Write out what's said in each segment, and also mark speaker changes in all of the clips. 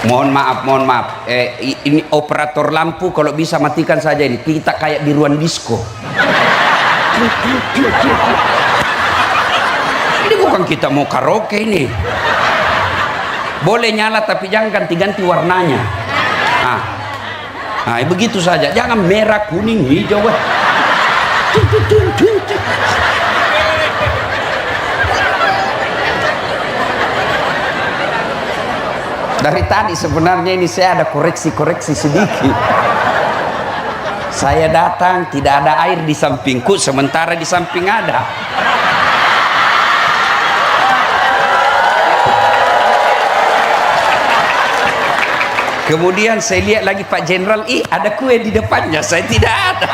Speaker 1: Mohon maaf. Ini operator lampu kalau bisa matikan saja ini. Kita kayak di ruang disko. Ini bukan kita mau karaoke ini. Boleh nyala tapi jangan ganti-ganti warnanya. Nah, begitu saja. Jangan merah, kuning, hijau. Dari tadi sebenarnya ini saya ada koreksi-koreksi sedikit. Saya datang tidak ada air di sampingku, sementara di samping ada. Kemudian saya lihat lagi Pak Jenderal, ada kue di depannya, saya tidak ada.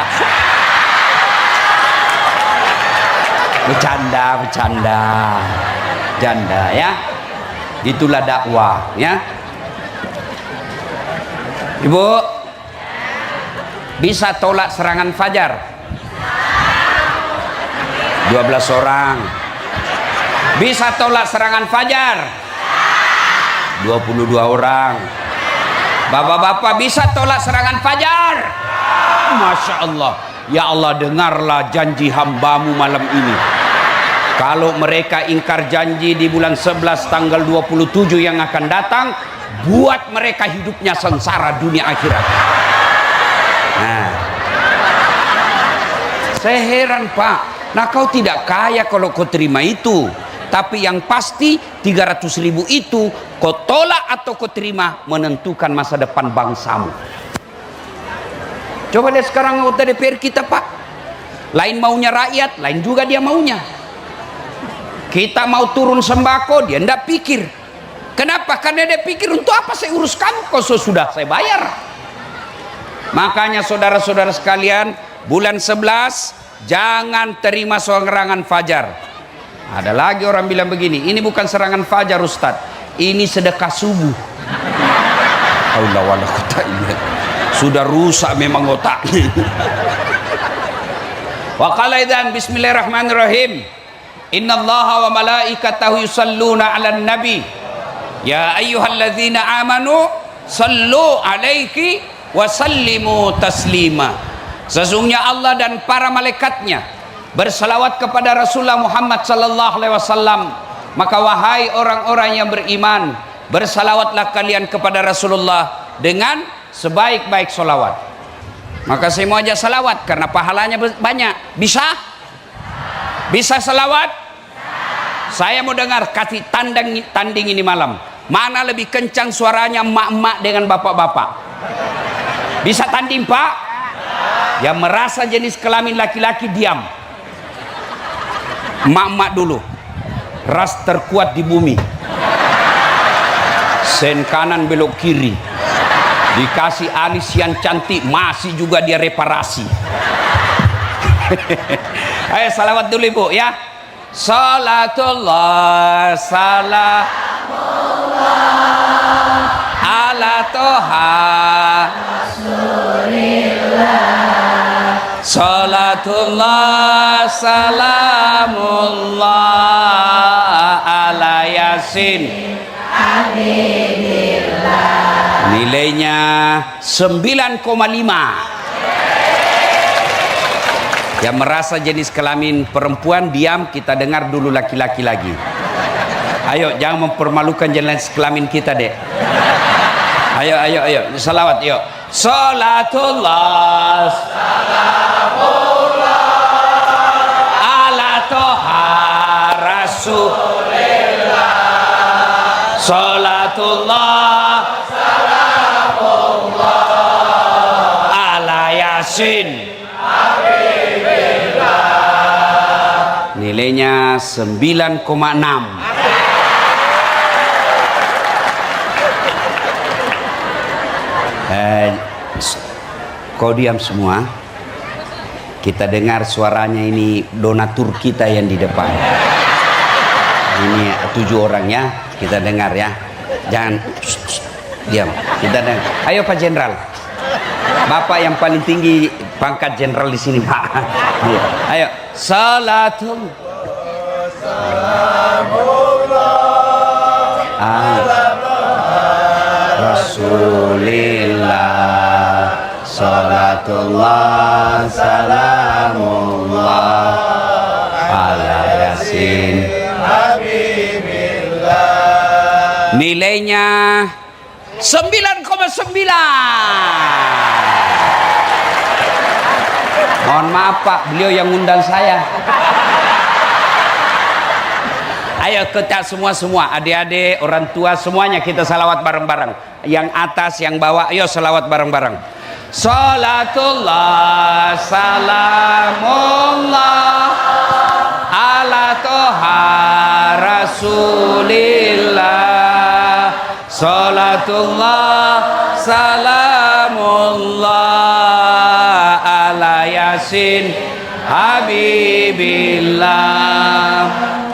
Speaker 1: Bercanda ya. Itulah dakwah ya. Ibu bisa tolak serangan fajar? 12 orang. Bisa tolak serangan fajar? 22 orang. Bapak-bapak bisa tolak serangan fajar? Masya Allah. Ya Allah, dengarlah janji hambamu malam ini. Kalau mereka ingkar janji di bulan 11 tanggal 27 yang akan datang, buat mereka hidupnya sengsara dunia akhirat. Nah, saya heran Pak. Nah, kau tidak kaya kalau kau terima itu. Tapi yang pasti 300.000 itu kau tolak atau kau terima menentukan masa depan bangsamu. Coba lihat sekarang anggota DPR kita Pak. Lain maunya rakyat, lain juga dia maunya. Kita mau turun sembako, dia tidak pikir. Kenapa? Karena dia pikir untuk apa saya urus kamu, kok sudah saya bayar. Makanya saudara-saudara sekalian, bulan 11 jangan terima serangan fajar. Ada lagi orang bilang begini, ini bukan serangan fajar Ustaz, ini sedekah subuh. Allah wala quwwata illa billah. Sudah rusak memang otaknya. Wa qala idzan bismillahirrahmanirrahim. Innallaha wa malaikatahu yusalluna 'alan nabi. Ya ayyuhalladzina amanu sallu 'alaihi wa sallimu taslima. Sesungguhnya Allah dan para malaikatnya bersalawat kepada Rasulullah Muhammad sallallahu alaihi wasallam. Maka wahai orang-orang yang beriman, bersalawatlah kalian kepada Rasulullah dengan sebaik-baik salawat. Maka saya mau aja salawat karena pahalanya banyak. Bisa salawat? Saya mau dengar kasih tanding ini malam. Mana lebih kencang suaranya emak-emak dengan bapak-bapak? Bisa tanding Pak? Yang merasa jenis kelamin laki-laki diam. Emak-emak dulu. Ras terkuat di bumi. Sen kanan belok kiri. Dikasih alis yang cantik masih juga dia reparasi. Ayo salawat dulu Ibu ya. Salatullah salamullah ala toha Rasulillah. Salatullah salamullah ala Yasin Habibillah. Nilainya 9,5. Yang merasa jenis kelamin perempuan diam, kita dengar dulu laki-laki lagi. Ayo jangan mempermalukan jenis kelamin kita dek. Ayo salawat yuk. Salatullah salamullah ala toha Rasulillah. Salatullah salamullah ala Yasin. Nilainya 9,6. Kau diam semua. Kita dengar suaranya ini donatur kita yang di depan. Ini 7 orang ya. Kita dengar ya. Jangan diam. Kita dengar. Ayo Pak Jenderal. Bapak yang paling tinggi pangkat jenderal di sini Pak. Ayo. Salatul salamullah ala Rasulillah, salatullah salamullah ala yasin habibillah. Nilainya 9,9. Mohon maaf Pak, beliau yang ngundang saya. Ayo kita semua, adik-adik, orang tua, semuanya kita salawat bareng-bareng. Yang atas, yang bawah, ayo salawat bareng-bareng. Salatullah, salamullah, ala toha rasulillah. Salatullah, salamullah, ala yasin habibillah.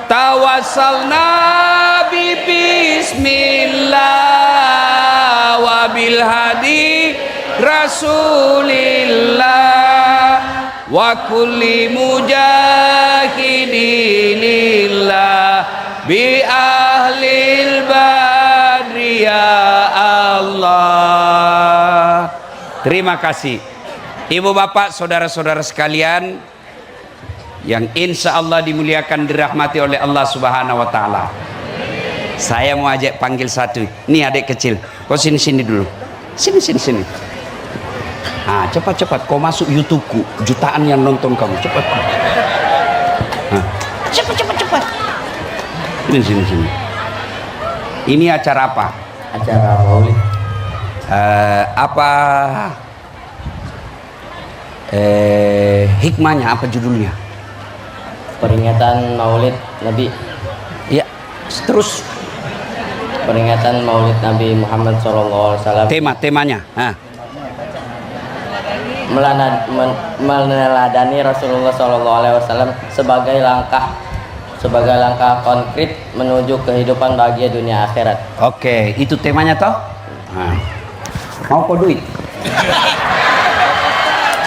Speaker 1: Tawassalna bi bismillah wa bil hadi rasulillah wa kulli mujahidinillah bi ahlil badri ya Allah. Terima kasih Ibu Bapak, saudara-saudara sekalian yang insya Allah dimuliakan, dirahmati oleh Allah Subhanahu wa Ta'ala. Saya mau ajak panggil satu. Nih adik kecil, kau sini dulu. Sini. Ah, cepat kau masuk YouTubeku, jutaan yang nonton kamu. Cepat. Cepat. Sini. Ini acara apa?
Speaker 2: Acara maulid.
Speaker 1: Hikmahnya apa judulnya?
Speaker 2: Peringatan Maulid Nabi.
Speaker 1: Ya, terus
Speaker 2: Peringatan Maulid Nabi Muhammad SAW.
Speaker 1: temanya.
Speaker 2: Meneladani Rasulullah SAW sebagai langkah konkret menuju kehidupan bahagia dunia akhirat.
Speaker 1: Oke, itu temanya toh? Mau kau duit?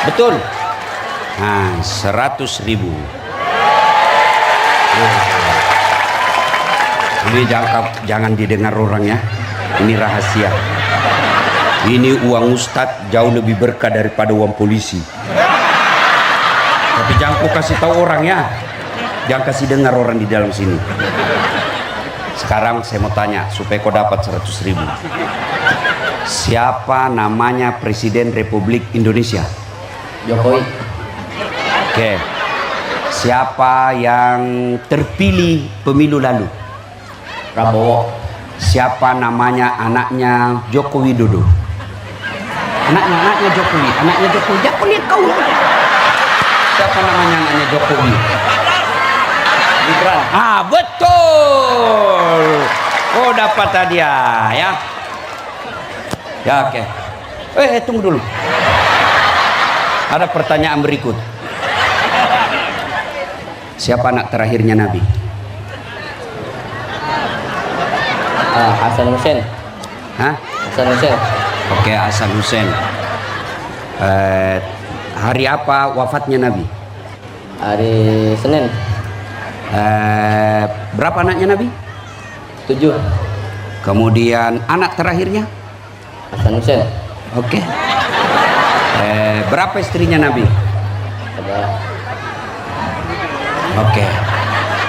Speaker 1: Betul. 100.000. Ini jangan didengar orang ya. Ini rahasia. Ini uang ustadz jauh lebih berkah daripada uang polisi. Tapi jangan kau kasih tahu orang ya. Jangan kasih dengar orang di dalam sini. Sekarang saya mau tanya supaya kau dapat 100.000. Siapa namanya Presiden Republik Indonesia?
Speaker 2: Jokowi.
Speaker 1: Oke. Siapa yang terpilih pemilu lalu?
Speaker 2: Prabowo.
Speaker 1: Siapa namanya anaknya Joko Widodo? Anaknya Jokowi. Jangan lihat kau. Siapa namanya anaknya Jokowi?
Speaker 2: Gibran.
Speaker 1: Betul. Oh, dapat hadiah ya. Ya, oke. Tunggu dulu. Ada pertanyaan berikut. Siapa anak terakhirnya Nabi?
Speaker 2: Hasan Hussein. Hasan Hussein.
Speaker 1: Oke, Hasan Hussein. Hari apa wafatnya Nabi?
Speaker 2: Hari Senin.
Speaker 1: Berapa anaknya Nabi?
Speaker 2: 7.
Speaker 1: Kemudian anak terakhirnya?
Speaker 2: Hasan Hussein.
Speaker 1: Oke. Berapa istrinya Nabi?
Speaker 2: Ada.
Speaker 1: Oke.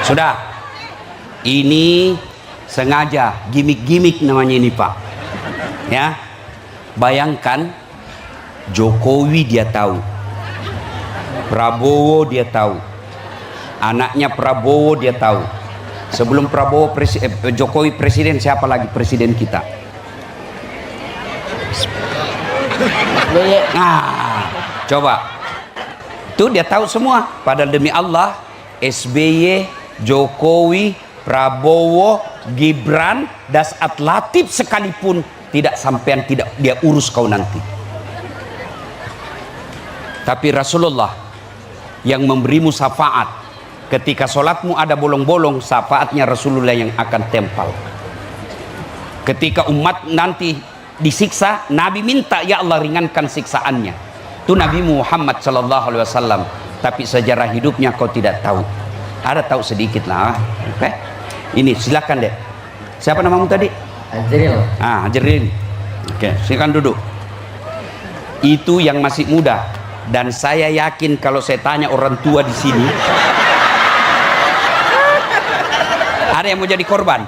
Speaker 1: Sudah. Ini sengaja gimmick namanya ini Pak. Ya. Bayangkan Jokowi dia tahu. Prabowo dia tahu. Anaknya Prabowo dia tahu. Sebelum Jokowi presiden, siapa lagi presiden kita? Coba. Itu dia tahu semua. Padahal demi Allah, SBY, Jokowi, Prabowo, Gibran, Dasat Latif sekalipun tidak sampean tidak dia urus kau nanti. Tapi Rasulullah yang memberimu syafaat ketika sholatmu ada bolong-bolong, syafaatnya Rasulullah yang akan tempal. Ketika umat nanti disiksa, Nabi minta ya Allah ringankan siksaannya. Itu Nabi Muhammad SAW. Tapi sejarah hidupnya kau tidak tahu. Ada tahu sedikit lah. Oke. Ini silakan deh. Siapa namamu tadi?
Speaker 2: Ajril.
Speaker 1: Ajril. Oke, silakan duduk. Itu yang masih muda, dan saya yakin kalau saya tanya orang tua di sini, ada yang mau jadi korban.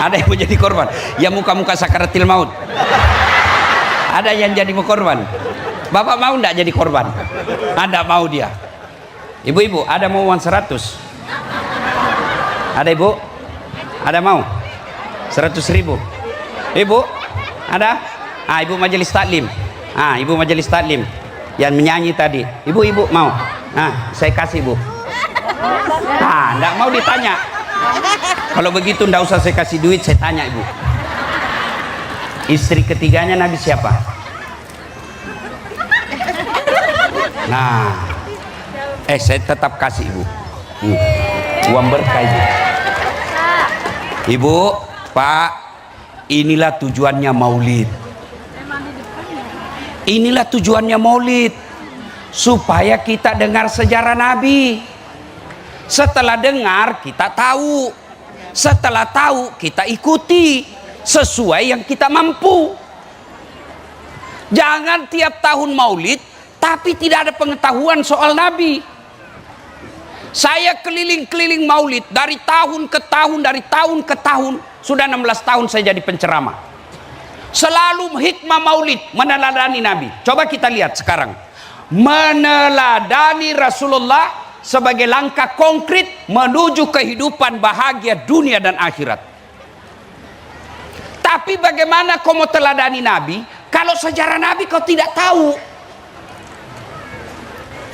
Speaker 1: Ada yang mau jadi korban. Ya muka-muka sakaratil maut. Ada yang jadi mau korban. Bapak mau enggak jadi korban? Anda mau dia. Ibu-ibu, ada mau uang 100? Ada ibu? Ada mau? 100.000. Ibu? Ada? Ah, ibu majelis taklim. Ah, ibu majelis taklim yang menyanyi tadi. Ibu-ibu mau? Ah, saya kasih ibu. Ah, enggak mau ditanya. Kalau begitu enggak usah saya kasih duit, saya tanya ibu. Istri ketiganya Nabi siapa? Nah, saya tetap kasih ibu. Uang berkah ibu. Ibu, Pak, inilah tujuannya maulid. Inilah tujuannya maulid, supaya kita dengar sejarah Nabi. Setelah dengar kita tahu, setelah tahu kita ikuti sesuai yang kita mampu. Jangan tiap tahun maulid tapi tidak ada pengetahuan soal Nabi. Saya keliling-keliling maulid dari tahun ke tahun, dari tahun ke tahun. Sudah 16 tahun saya jadi penceramah. Selalu hikmah maulid meneladani Nabi. Coba kita lihat sekarang, meneladani Rasulullah sebagai langkah konkret menuju kehidupan bahagia dunia dan akhirat. Tapi bagaimana kau mau teladani Nabi kalau sejarah Nabi kau tidak tahu?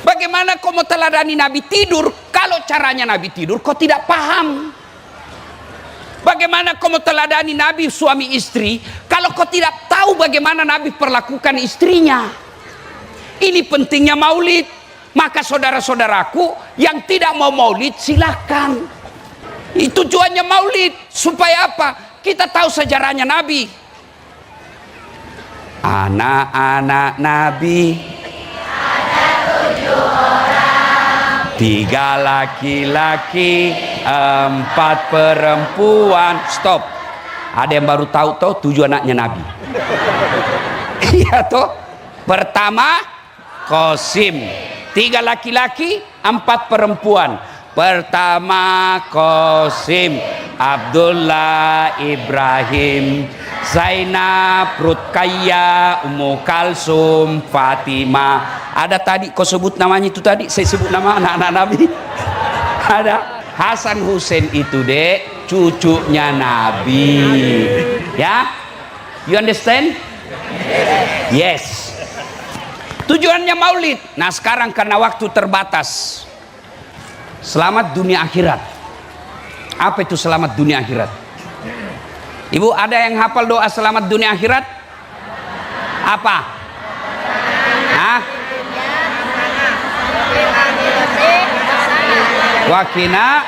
Speaker 1: Bagaimana kau mau teladani Nabi tidur kalau caranya Nabi tidur kau tidak paham? Bagaimana kau mau teladani Nabi suami istri kalau kau tidak tahu bagaimana Nabi perlakukan istrinya? Ini pentingnya maulid. Maka saudara-saudaraku yang tidak mau maulid silahkan. Itu tujuannya maulid. Supaya apa? Kita tahu sejarahnya Nabi. Anak-anak Nabi ada 7 orang, 3 laki-laki, 4 perempuan. Stop. Ada yang baru tahu toh 7 anaknya Nabi. Iya toh. Pertama Qasim, 3 laki-laki, 4 perempuan. Pertama Qasim, Abdullah, Ibrahim, Zainab, Ruqayyah, Ummu Kalsum, Fatimah. Ada tadi kau sebut namanya itu tadi, saya sebut nama anak-anak Nabi. Ada Hasan Hussein itu dek, cucunya Nabi. Ya, you understand? Yes. Tujuannya maulid. Nah sekarang karena waktu terbatas, selamat dunia akhirat. Apa itu selamat dunia akhirat? Ibu ada yang hafal doa selamat dunia akhirat? Apa? Hah? Wakina.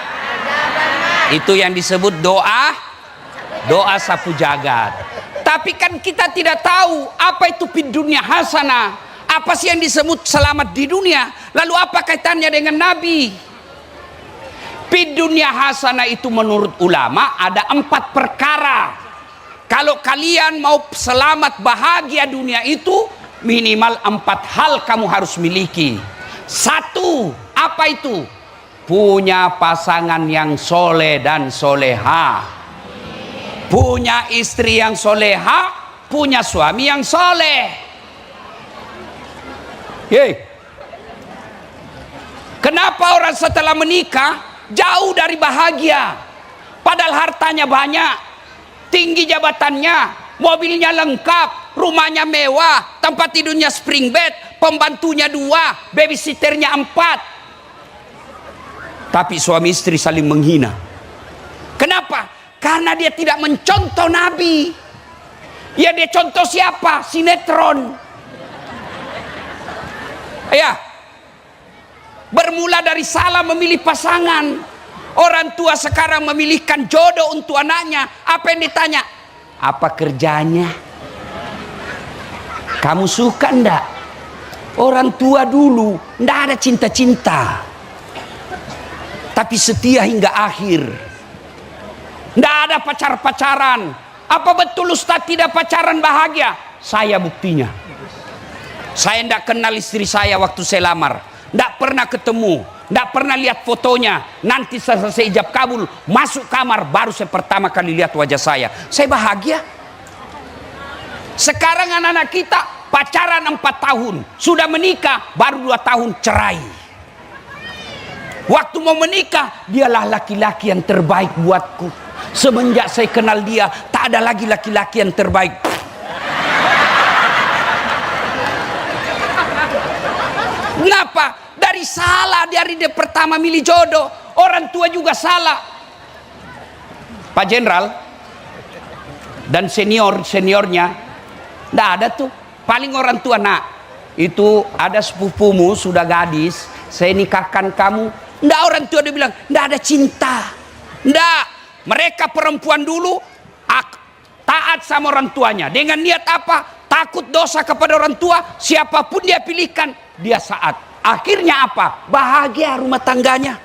Speaker 1: Itu yang disebut doa sapu jagat. Tapi kan kita tidak tahu apa itu fid dunya hasanah. Apa sih yang disebut selamat di dunia? Lalu apa kaitannya dengan Nabi? Fid dunya hasanah itu menurut ulama ada 4 perkara. Kalau kalian mau selamat bahagia dunia itu minimal 4 hal kamu harus miliki. 1, apa itu? Punya pasangan yang soleh dan soleha. Punya istri yang soleha, punya suami yang soleh. Yeay. Kenapa orang setelah menikah jauh dari bahagia? Padahal hartanya banyak, tinggi jabatannya, mobilnya lengkap, rumahnya mewah, tempat tidurnya spring bed, pembantunya 2, babysitternya 4. Tapi suami istri saling menghina. Kenapa? Karena dia tidak mencontoh Nabi. Ya dia contoh siapa? Sinetron. Ya, bermula dari salah memilih pasangan. Orang tua sekarang memilihkan jodoh untuk anaknya. Apa yang ditanya? Apa kerjanya? Kamu suka enggak? Orang tua dulu enggak ada cinta-cinta, tapi setia hingga akhir. Enggak ada pacar-pacaran, Apa betul Ustaz tidak pacaran bahagia? Saya buktinya. Saya tidak kenal istri saya waktu saya lamar. Tidak pernah ketemu. Tidak pernah lihat fotonya. Nanti selesai ijab kabul, masuk kamar, baru saya pertama kali lihat wajah saya. Saya bahagia. Sekarang anak-anak kita pacaran 4 tahun. Sudah menikah, baru 2 tahun cerai. Waktu mau menikah, dialah laki-laki yang terbaik buatku. Semenjak saya kenal dia, tak ada lagi laki-laki yang terbaik. Kenapa? Dari salah, dari dia pertama milih jodoh. Orang tua juga salah. Pak Jenderal dan seniornya, tidak ada tuh. Paling orang tua, nak, itu ada sepupumu sudah gadis, saya nikahkan kamu. Tidak, orang tua dia bilang, tidak ada cinta. Tidak. Mereka perempuan dulu taat sama orang tuanya. Dengan niat apa? Takut dosa kepada orang tua. Siapapun dia pilihkan, dia saat. Akhirnya apa? Bahagia rumah tangganya.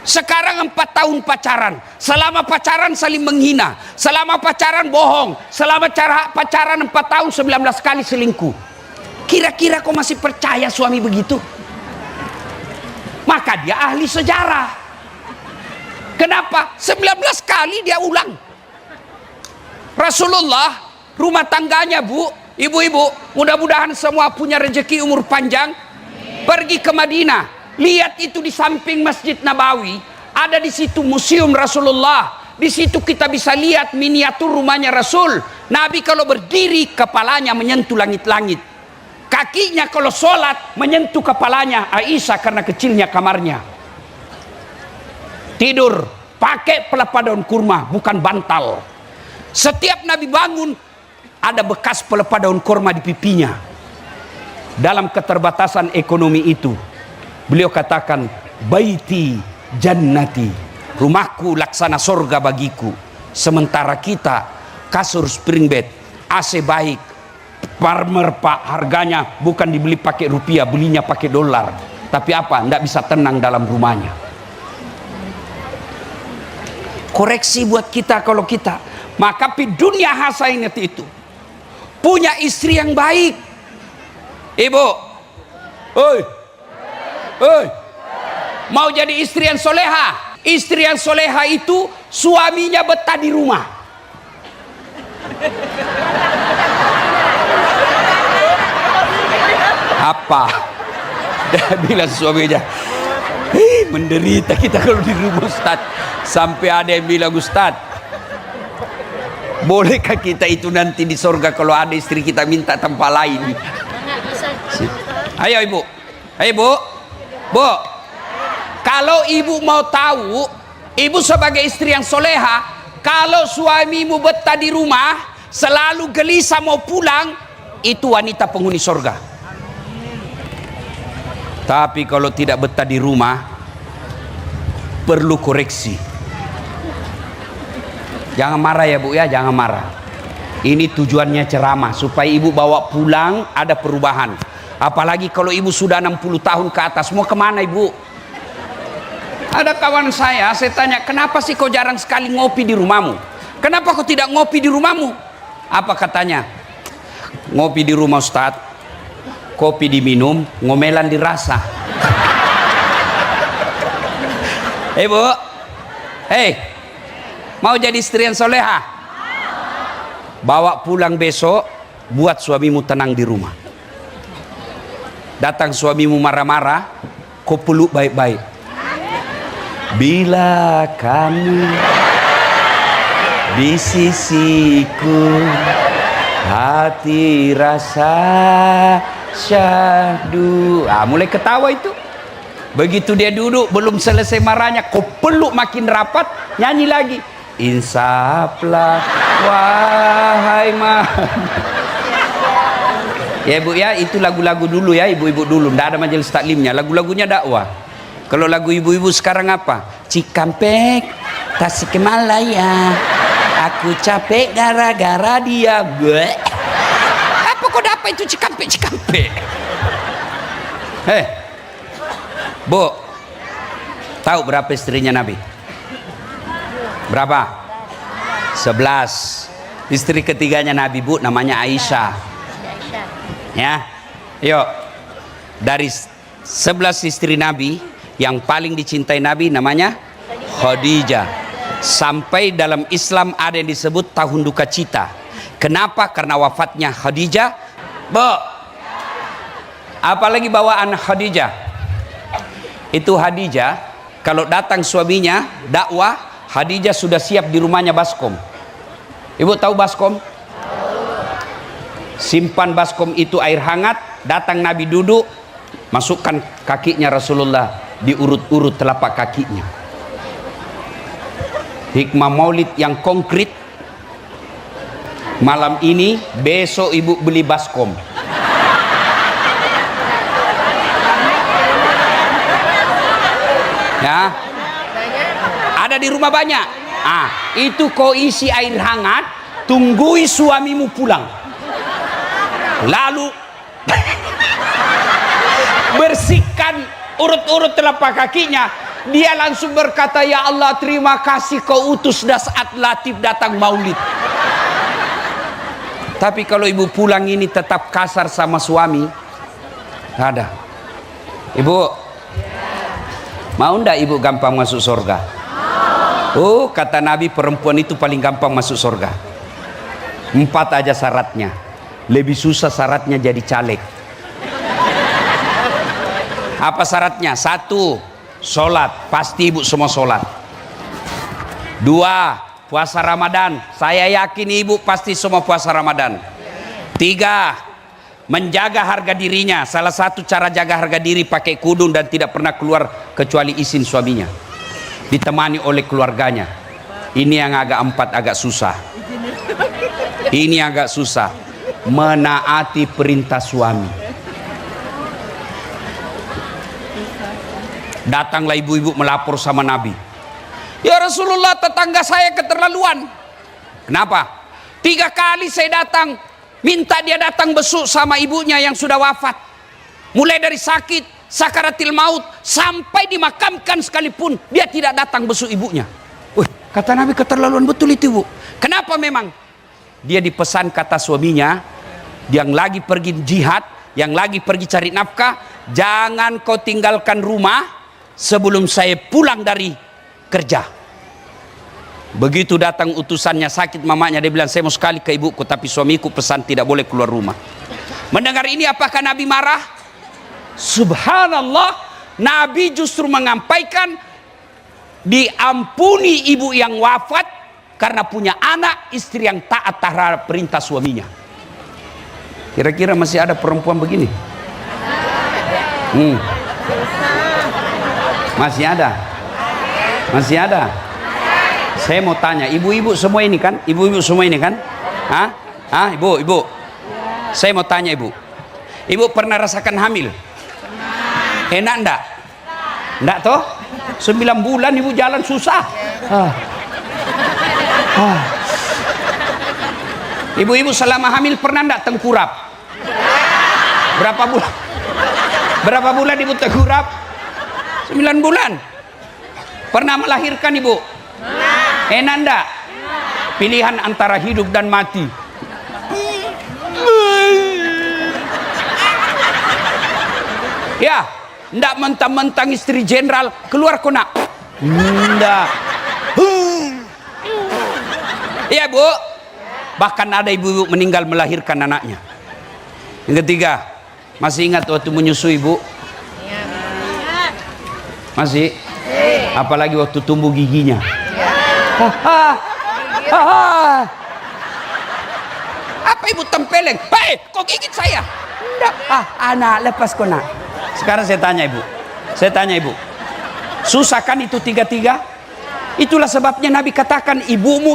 Speaker 1: Sekarang 4 tahun pacaran. Selama pacaran saling menghina. Selama pacaran bohong. Selama pacaran 4 tahun 19 kali selingkuh. Kira-kira kau masih percaya suami begitu? Maka dia ahli sejarah. Kenapa? 19 kali dia ulang. Rasulullah, rumah tangganya, Bu, ibu-ibu, mudah-mudahan semua punya rezeki umur panjang. Pergi ke Madinah, lihat itu di samping Masjid Nabawi, ada di situ museum Rasulullah. Di situ kita bisa lihat miniatur rumahnya Rasul. Nabi kalau berdiri, kepalanya menyentuh langit-langit. Kakinya kalau sholat menyentuh kepalanya Aisyah karena kecilnya kamarnya. Tidur pakai pelepah daun kurma, bukan bantal. Setiap Nabi bangun ada bekas pelepah daun kurma di pipinya. Dalam keterbatasan ekonomi itu, beliau katakan, baiti jannati, rumahku laksana sorga bagiku. Sementara kita kasur spring bed, AC baik, farmer pak, harganya bukan dibeli pakai rupiah, belinya pakai dolar. Tapi apa? Tidak bisa tenang dalam rumahnya. Koreksi buat kita kalau kita. Maka di dunia hasanat itu punya istri yang baik. Ibu, mau jadi istri yang soleha? Istri yang soleha itu suaminya betah di rumah. Apa? Dia bilang suaminya, hei, menderita kita kalau di rumah Ustaz. Sampai ada yang bilang, Ustaz, bolehkah kita itu nanti di sorga kalau ada istri kita minta tempat lain? Ayo ibu, ayo bu, kalau ibu mau tahu, ibu sebagai istri yang soleha, kalau suamimu betah di rumah, selalu gelisah mau pulang, itu wanita penghuni sorga. Tapi kalau tidak betah di rumah, perlu koreksi. Jangan marah ya bu ya, jangan marah. Ini tujuannya ceramah supaya ibu bawa pulang ada perubahan. Apalagi kalau ibu sudah 60 tahun ke atas, mau kemana ibu? Ada kawan saya tanya, kenapa sih kau jarang sekali ngopi di rumahmu? Kenapa kau tidak ngopi di rumahmu? Apa katanya? Ngopi di rumah Ustadz, kopi diminum, ngomelan dirasa. Hei bu, hei, mau jadi istri yang soleha? Bawa pulang besok, buat suamimu tenang di rumah. Datang suamimu marah-marah, kau peluk baik-baik. Bila kamu di sisiku, hati rasa syahdu. Mulai ketawa itu. Begitu dia duduk, belum selesai marahnya, kau peluk makin rapat, nyanyi lagi. Insaflah wahai ya ibu ya, itu lagu-lagu dulu ya, ibu-ibu dulu, ndak ada majelis taklimnya, lagu-lagunya dakwah. Kalau lagu ibu-ibu sekarang apa? Cikampek, Tasikmalaya, aku capek gara-gara dia. Gue apa kok dapat itu Cikampek? Bu, tahu berapa istrinya Nabi? Berapa? 11. Istri ketiganya Nabi, Bu, namanya Aisyah. Ya. Yuk. Dari 11 istri Nabi, yang paling dicintai Nabi namanya Khadijah. Sampai dalam Islam ada yang disebut tahun duka cita. Kenapa? Karena wafatnya Khadijah. Bu, apalagi bawaan Khadijah. Itu Khadijah, kalau datang suaminya dakwah, Khadijah sudah siap di rumahnya baskom. Ibu tahu baskom? Simpan baskom itu air hangat, datang Nabi duduk, masukkan kakinya Rasulullah, diurut-urut telapak kakinya. Hikmah maulid yang konkret. Malam ini, besok ibu beli baskom. Ya, ada di rumah banyak. Itu kau isi air hangat, tunggui suamimu pulang. Lalu bersihkan urut-urut telapak kakinya. Dia langsung berkata, ya Allah, terima kasih kau utus saat Latif datang maulid. Tapi kalau ibu pulang ini tetap kasar sama suami, ada. Ibu, mau ndak ibu gampang masuk surga? Oh, kata Nabi, perempuan itu paling gampang masuk surga. 4 aja syaratnya. Lebih susah syaratnya jadi caleg. Apa syaratnya? 1, sholat. Pasti ibu semua sholat. 2, puasa Ramadan. Saya yakin ibu pasti semua puasa Ramadan. 3, menjaga harga dirinya. Salah satu cara jaga harga diri pakai kudung dan tidak pernah keluar kecuali izin suaminya, ditemani oleh keluarganya. Ini yang agak 4 agak susah. Ini agak susah. Menaati perintah suami. Datanglah ibu-ibu melapor sama Nabi. Ya Rasulullah, tetangga saya keterlaluan. Kenapa? 3 kali saya datang, minta dia datang besuk sama ibunya yang sudah wafat. Mulai dari sakit, sakaratil maut, sampai dimakamkan sekalipun dia tidak datang besuk ibunya. Kata Nabi, keterlaluan betul itu, Bu. Kenapa memang? Dia dipesan kata suaminya, yang lagi pergi jihad, yang lagi pergi cari nafkah, jangan kau tinggalkan rumah sebelum saya pulang dari kerja. Begitu datang utusannya, sakit mamanya, dia bilang, saya mau sekali ke ibuku, tapi suamiku pesan tidak boleh keluar rumah. Mendengar ini, apakah Nabi marah? Subhanallah, Nabi justru menyampaikan diampuni ibu yang wafat karena punya anak istri yang taat terhadap perintah suaminya. Kira-kira masih ada perempuan begini? Masih ada? Masih ada? Saya mau tanya, ibu-ibu semua ini kan? Ibu-ibu semua ini kan? Ibu? Saya mau tanya ibu. Ibu pernah rasakan hamil? Enak enggak? Enggak toh? 9 bulan ibu jalan susah. Ibu-ibu selama hamil pernah enggak tengkurap? Berapa bulan? Berapa bulan ibu tengkurap? 9 bulan. Pernah melahirkan ibu? Enak enggak? Pilihan antara hidup dan mati. Ya, ndak mentang-mentang istri jenderal keluar kona. Ndak. Iya, Bu. Bahkan ada ibu-ibu meninggal melahirkan anaknya. Yang ketiga, masih ingat waktu menyusui, Bu? Masih? Apalagi waktu tumbuh giginya. Apa ibu tempeleng? Hei, kok gigit saya? Ndak. Anak, lepas kona. Sekarang saya tanya ibu, susah kan itu 3-3? Itulah sebabnya Nabi katakan ibumu.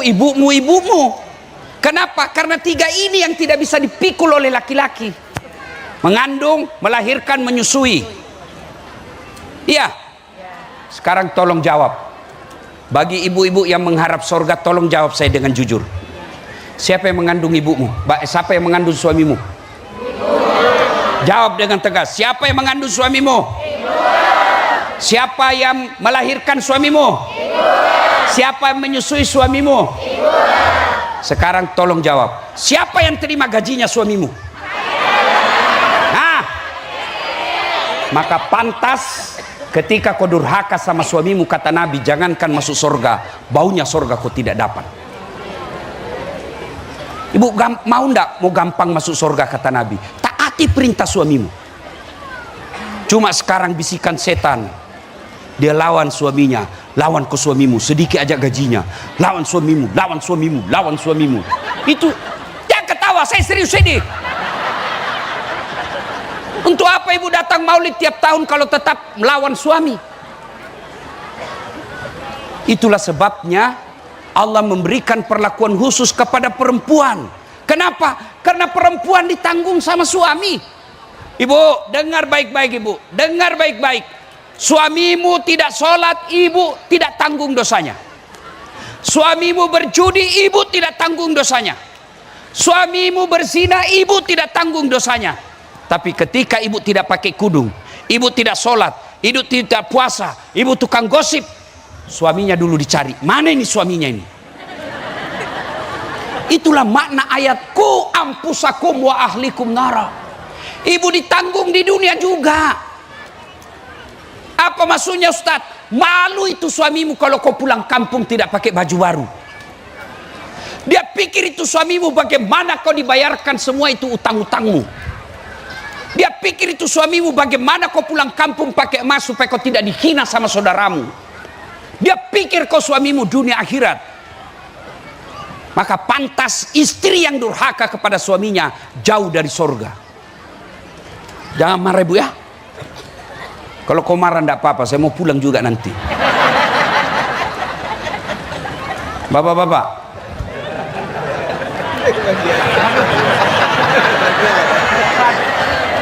Speaker 1: Kenapa? Karena 3 ini yang tidak bisa dipikul oleh laki-laki. Mengandung, melahirkan, menyusui. Iya. Sekarang tolong jawab. Bagi ibu-ibu yang mengharap surga, tolong jawab saya dengan jujur. Siapa yang mengandung ibumu? Siapa yang mengandung suamimu? Jawab dengan tegas. Siapa yang mengandung suamimu? Ibu. Siapa yang melahirkan suamimu? Ibu. Siapa yang menyusui suamimu? Ibu. Sekarang tolong jawab, siapa yang terima gajinya suamimu? Nah, maka pantas ketika kau durhaka sama suamimu, kata Nabi, jangankan masuk surga, baunya surga kau tidak dapat. Ibu mau ndak mau gampang masuk surga, kata Nabi? Taati perintah suamimu. Cuma sekarang bisikan setan, dia lawan suaminya, lawan ke suamimu, sedikit aja gajinya, lawan suamimu, lawan suamimu, lawan suamimu. Itu jangan ketawa, saya serius ini. Untuk apa ibu datang maulid tiap tahun kalau tetap melawan suami? Itulah sebabnya Allah memberikan perlakuan khusus kepada perempuan. Kenapa? Karena perempuan ditanggung sama suami. Ibu, dengar baik-baik ibu, dengar baik-baik. Suamimu tidak sholat, ibu tidak tanggung dosanya. Suamimu berjudi, ibu tidak tanggung dosanya. Suamimu berzina, ibu tidak tanggung dosanya. Tapi ketika ibu tidak pakai kudung, ibu tidak sholat, ibu tidak puasa, ibu tukang gosip, suaminya dulu dicari. Mana ini suaminya ini? Itulah makna ayat ku ampusakum wa ahlikum nara. Ibu ditanggung di dunia juga. Apa maksudnya Ustaz? Malu itu suamimu kalau kau pulang kampung tidak pakai baju baru. Dia pikir itu suamimu bagaimana kau dibayarkan semua itu utang-utangmu. Dia pikir itu suamimu bagaimana kau pulang kampung pakai emas supaya kau tidak dihina sama saudaramu. Dia pikir kau suamimu dunia akhirat. Maka pantas istri yang durhaka kepada suaminya jauh dari surga. Jangan marah ibu ya. Kalau kau marah enggak apa-apa, saya mau pulang juga nanti. Bapak-bapak,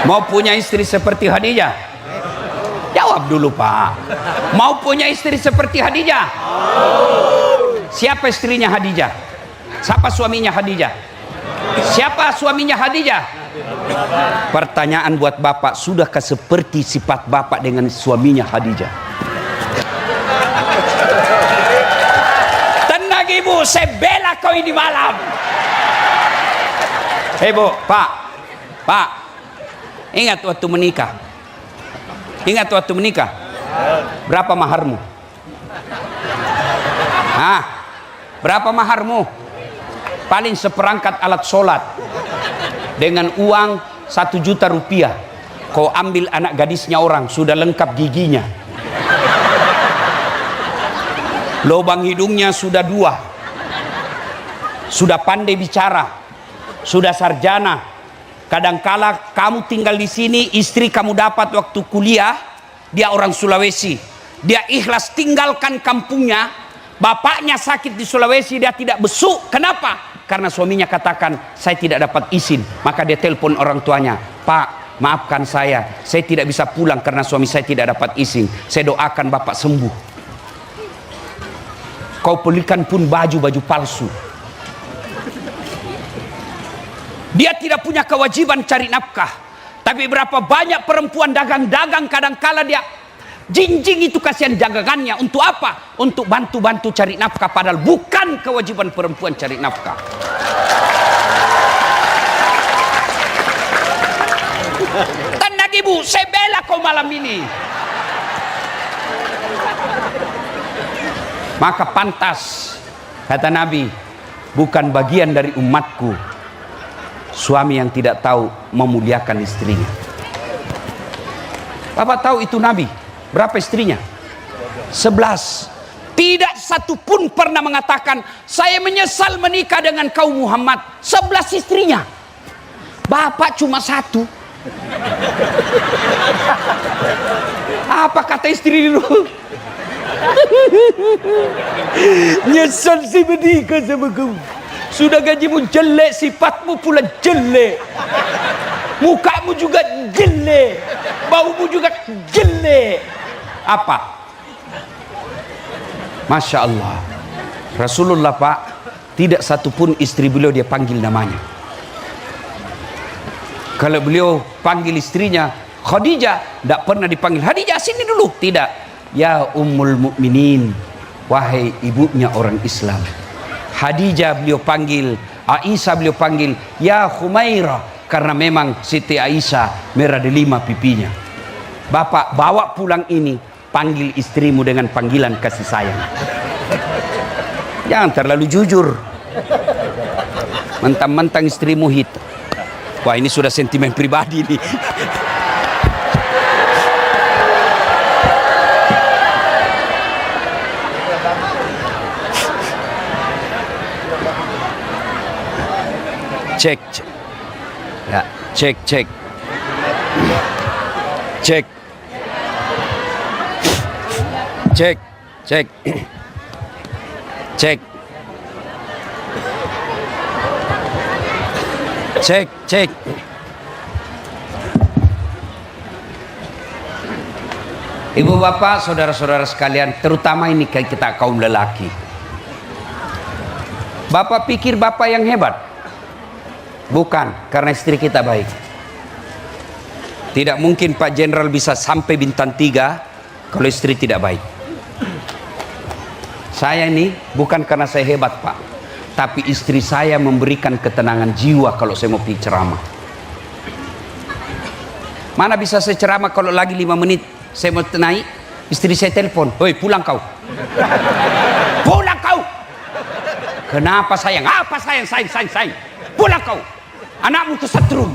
Speaker 1: mau punya istri seperti Khadijah? Jawab dulu Pak. Mau punya istri seperti Khadijah? Siapa istrinya Khadijah? Siapa suaminya Khadijah? Siapa suaminya Khadijah? Pertanyaan buat bapak, sudahkah seperti sifat bapak dengan suaminya Khadijah? Tenang ibu, saya bela kau ini malam. Ibu, Pak, ingat waktu menikah? Ingat waktu menikah? Berapa maharmu? Berapa maharmu? Paling seperangkat alat sholat dengan uang 1 juta rupiah. Kau ambil anak gadisnya orang, sudah lengkap giginya, lubang hidungnya sudah 2, sudah pandai bicara, sudah sarjana. Kadangkala kamu tinggal di sini, istri kamu dapat waktu kuliah, dia orang Sulawesi, dia ikhlas tinggalkan kampungnya. Bapaknya sakit di Sulawesi, dia tidak besuk. Kenapa? Karena suaminya katakan, saya tidak dapat izin. Maka dia telepon orang tuanya, Pak, maafkan saya tidak bisa pulang karena suami saya tidak dapat izin. Saya doakan bapak sembuh. Kau belikan pun baju palsu. Dia tidak punya kewajiban cari nafkah. Tapi berapa banyak perempuan dagang-dagang, kadangkala dia jinjing itu kasihan dagangannya. Untuk apa? Untuk bantu-bantu cari nafkah, padahal bukan kewajiban perempuan cari nafkah. Tenang ibu, saya bela kau malam ini. Maka pantas, kata Nabi, bukan bagian dari umatku suami yang tidak tahu memuliakan istrinya. Bapak tahu itu Nabi berapa istrinya? 11. Tidak satu pun pernah mengatakan saya menyesal menikah dengan kau Muhammad. 11 istrinya. Bapak cuma 1. Apa kata istri dulu? Nyesal sih menikah sama kau. Sudah gajimu jelek, sifatmu pula jelek, mukamu juga jelek, baumu juga jelek. Apa? Masya Allah, Rasulullah Pak, tidak satupun istri beliau dia panggil namanya. Kalau beliau panggil istrinya Khadijah, tidak pernah dipanggil Khadijah sini dulu, tidak. Ya Ummul Mukminin, wahai ibunya orang Islam. Khadijah beliau panggil, Aisyah beliau panggil ya Humairah, karena memang Siti Aisyah merah delima pipinya. Bapak bawa pulang ini, panggil istrimu dengan panggilan kasih sayang. Jangan terlalu jujur. Mentang-mentang istrimu hitam. Wah, ini sudah sentimen pribadi nih. Cek, cek. Ya, cek, cek. Cek. Cek, cek. Cek. Cek, cek. Ibu bapak, saudara-saudara sekalian, terutama ini kita kaum lelaki. Bapak pikir bapak yang hebat? Bukan, karena istri kita baik. Tidak mungkin Pak Jenderal bisa sampai bintang 3 kalau istri tidak baik. Saya ini bukan karena saya hebat Pak, tapi istri saya memberikan ketenangan jiwa kalau saya mau pergi ceramah. Mana bisa saya ceramah kalau lagi 5 menit saya mau naik, istri saya telepon, "Woi, pulang kau." Pulang kau. Kenapa sayang? Apa sayang? Sayang. Pulang kau. Anakmu kesetrum.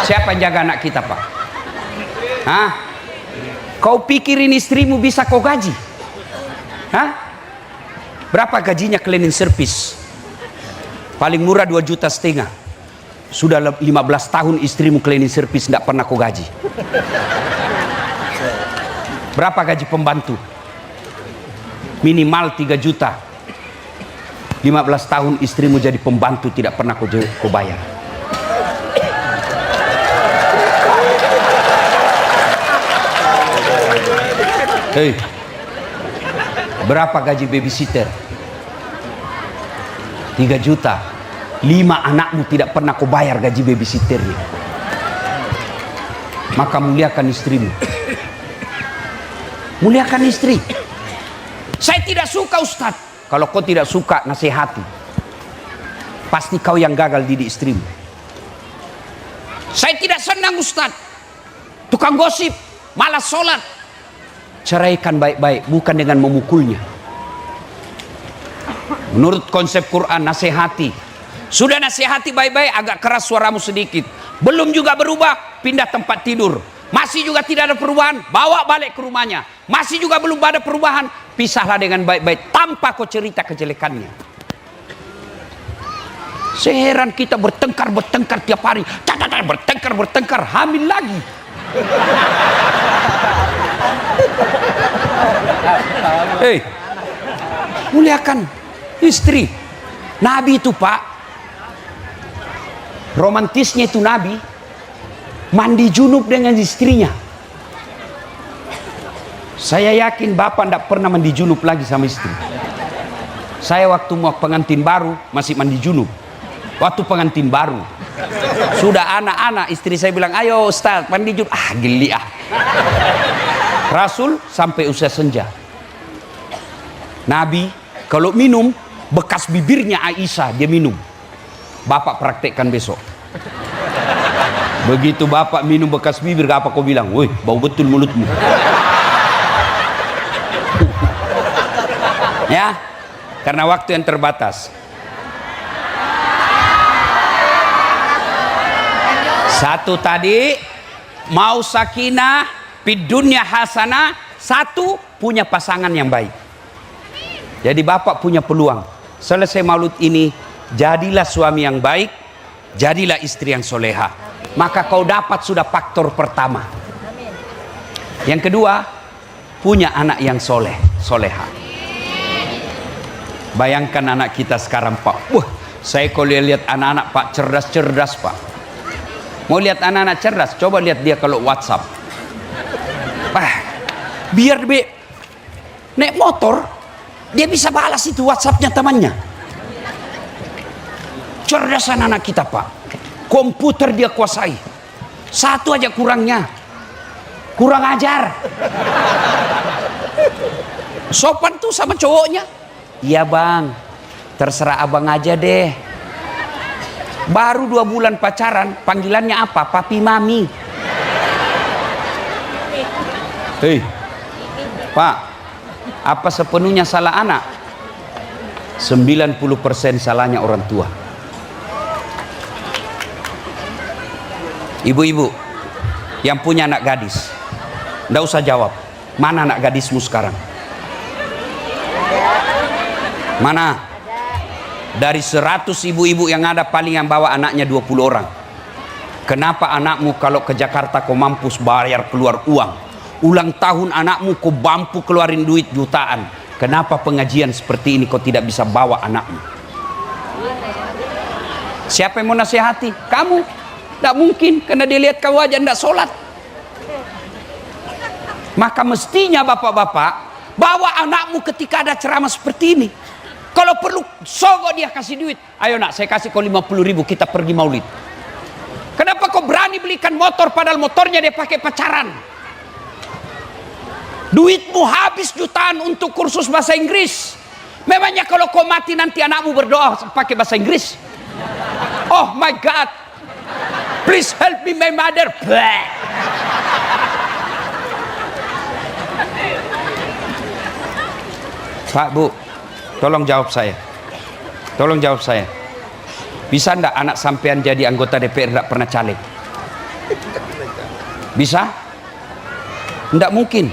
Speaker 1: Siapa yang jaga anak kita Pak? Hah? Kau pikirin istrimu bisa kau gaji? Hah? Berapa gajinya cleaning service? Paling murah 2,5 juta. Sudah 15 tahun istrimu cleaning service, tidak pernah kau gaji. Berapa gaji pembantu? Minimal 3 juta. 15 tahun istrimu jadi pembantu, tidak pernah kau bayar. Hei, berapa gaji babysitter? 3 juta. 5 anakmu tidak pernah kau bayar gaji babysitternya. Maka muliakan istrimu. Muliakan istri. Saya tidak suka Ustadz. Kalau kau tidak suka, nasihati. Pasti kau yang gagal didik istrimu. Saya tidak senang Ustadz. Tukang gosip, malas sholat. Ceraikan baik-baik, bukan dengan memukulnya. Menurut konsep Quran, nasihati. Sudah nasihati baik-baik, agak keras suaramu sedikit. Belum juga berubah, pindah tempat tidur. Masih juga tidak ada perubahan, bawa balik ke rumahnya. Masih juga belum ada perubahan, pisahlah dengan baik-baik tanpa kau cerita kejelekannya. Seheran kita bertengkar tiap hari. Bertengkar, hamil lagi. Hei, muliakan istri. Nabi itu Pak, romantisnya itu Nabi mandi junub dengan istrinya. Saya yakin Bapak tidak pernah mandi junub lagi sama istri. Saya waktu mau pengantin baru masih mandi junub. Waktu pengantin baru sudah anak-anak, istri saya bilang, "Ayo Ustaz mandi junub." Geli ah. Rasul sampai usia senja. Nabi kalau minum bekas bibirnya Aisyah dia minum. Bapak praktekkan besok. Begitu Bapak minum bekas bibir, apa kau bilang? "Woi, bau betul mulutmu." Ya, karena waktu yang terbatas. Satu tadi mau sakinah, fid dunya hasanah. Satu punya pasangan yang baik. Jadi Bapak punya peluang. Selesai maulud ini, jadilah suami yang baik, jadilah istri yang soleha. Maka kau dapat sudah faktor pertama. Yang kedua, punya anak yang soleha. Bayangkan anak kita sekarang Pak. Wah, saya kalau lihat anak-anak Pak cerdas-cerdas Pak. Mau lihat anak-anak cerdas? Coba lihat dia kalau WhatsApp. Biar naik motor, dia bisa balas itu WhatsAppnya temannya. Cerdas anak-anak kita Pak. Komputer dia kuasai. Satu aja kurangnya, kurang ajar. Sopan tuh sama cowoknya. Iya bang, terserah abang aja deh. Baru 2 bulan pacaran, panggilannya apa? Papi mami. Hei, Pak, apa sepenuhnya salah anak? 90% salahnya orang tua. Ibu-ibu yang punya anak gadis, nggak usah jawab. Mana anak gadismu sekarang? Mana? Dari 100 ibu-ibu yang ada, paling yang bawa anaknya 20 orang. Kenapa anakmu kalau ke Jakarta kau mampus bayar keluar uang? Ulang tahun anakmu kau mampu keluarin duit jutaan. Kenapa pengajian seperti ini kau tidak bisa bawa anakmu? Siapa yang mau nasihati? Kamu. Tidak mungkin, karena dia lihat kau aja tidak sholat. Maka mestinya bapak-bapak bawa anakmu ketika ada ceramah seperti ini. Kalau perlu sogok dia kasih duit. Ayo nak, saya kasih kau 50.000, kita pergi maulid. Kenapa kau berani belikan motor padahal motornya dia pakai pacaran? Duitmu habis jutaan untuk kursus bahasa Inggris. Memangnya kalau kau mati nanti anakmu berdoa pakai bahasa Inggris? Oh my God, please help me my mother. Bleh. Pak, Bu, tolong jawab saya. Tolong jawab saya. Bisa ndak anak sampean jadi anggota DPR ndak pernah caleg? Bisa? Ndak mungkin.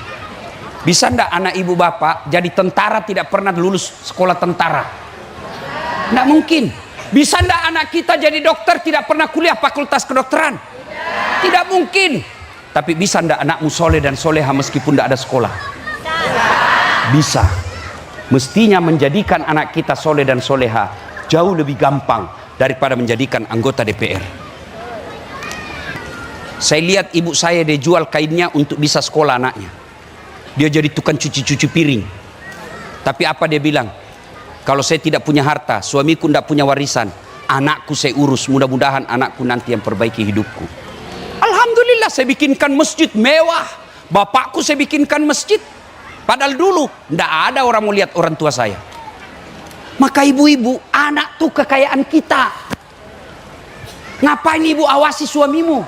Speaker 1: Bisa ndak anak ibu bapak jadi tentara tidak pernah lulus sekolah tentara? Ndak mungkin. Bisa ndak anak kita jadi dokter tidak pernah kuliah fakultas kedokteran? Tidak mungkin. Tapi bisa ndak anakmu soleh dan soleha meskipun ndak ada sekolah? Bisa. Mestinya menjadikan anak kita soleh dan soleha jauh lebih gampang daripada menjadikan anggota DPR. Saya lihat ibu saya dia jual kainnya untuk bisa sekolah anaknya. Dia jadi tukang cuci-cuci piring. Tapi apa dia bilang? Kalau saya tidak punya harta, suamiku tidak punya warisan, anakku saya urus, mudah-mudahan anakku nanti yang perbaiki hidupku. Alhamdulillah saya bikinkan masjid mewah. Bapakku saya bikinkan masjid. Padahal dulu tidak ada orang mau lihat orang tua saya. Maka ibu-ibu, anak tuh kekayaan kita. Ngapain ibu awasi suamimu?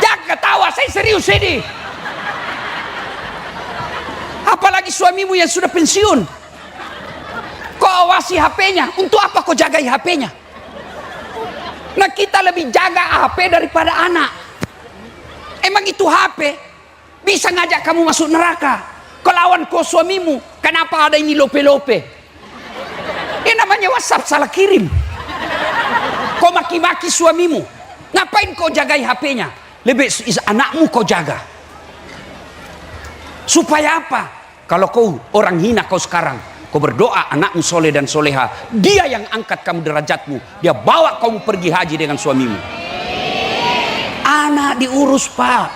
Speaker 1: Jangan ketawa, saya serius ini. Apalagi suamimu yang sudah pensiun. Kau awasi HP-nya. Untuk apa kau jagai HP-nya? Nah kita lebih jaga HP daripada anak. Emang itu HP bisa ngajak kamu masuk neraka. Kelawan kau suamimu. Kenapa ada ini lope-lope? Ini namanya WhatsApp salah kirim. Kau maki-maki suamimu. Ngapain kau jagai HP-nya? Lebih anakmu kau jaga. Supaya apa? Kalau kau orang hina kau sekarang, kau berdoa anakmu soleh dan soleha, dia yang angkat kamu derajatmu, dia bawa kamu pergi haji dengan suamimu. Anak diurus pak.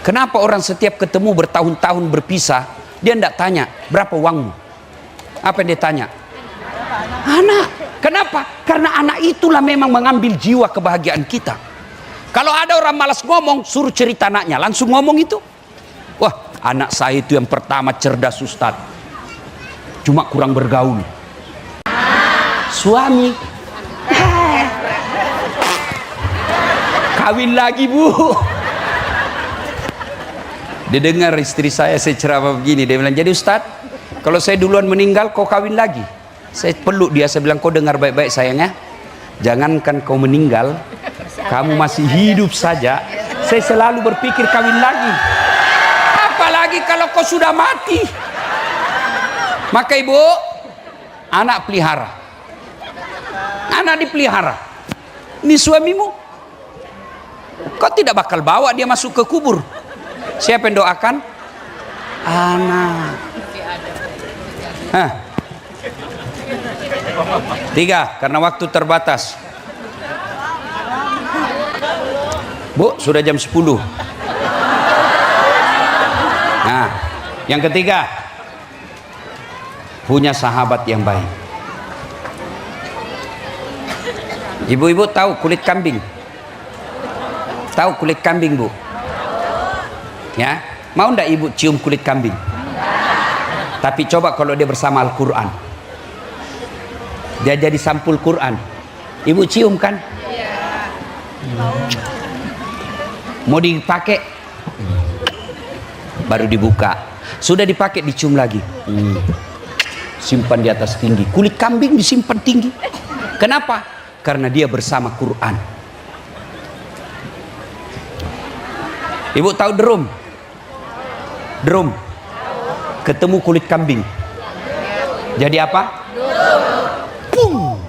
Speaker 1: Kenapa orang setiap ketemu bertahun-tahun berpisah, dia tidak tanya berapa uangmu? Apa yang dia tanya? Anak. Kenapa? Karena anak itulah memang mengambil jiwa kebahagiaan kita. Kalau ada orang malas ngomong, suruh cerita anaknya, langsung ngomong itu. Wah, anak saya itu yang pertama cerdas Ustadz. Cuma kurang bergaul. Suami. Kawin lagi bu. Dia dengar istri saya ceramah begini. Dia bilang, jadi Ustadz, kalau saya duluan meninggal, kau kawin lagi. Saya peluk dia, saya bilang, kau dengar baik-baik sayangnya. Jangankan kau meninggal, kamu masih hidup saja, saya selalu berpikir kawin lagi. Apalagi kalau kau sudah mati. Maka ibu, anak pelihara. Anak dipelihara. Ini suamimu. Kau tidak bakal bawa dia masuk ke kubur. Siapa yang doakan? Anak. Hah. 3, karena waktu terbatas. Bu, sudah jam 10. Nah, yang ketiga, punya sahabat yang baik. Ibu-ibu tahu kulit kambing? Tahu kulit kambing bu? Ya, mau ndak ibu cium kulit kambing? Tapi coba kalau dia bersama Al-Quran, dia jadi sampul Quran, ibu cium kan? Mau dipakai, baru dibuka, sudah dipakai dicium lagi, simpan di atas tinggi. Kulit kambing disimpan tinggi. Kenapa? Karena dia bersama Quran. Ibu tahu drum? Drum ketemu kulit kambing jadi apa? Pung,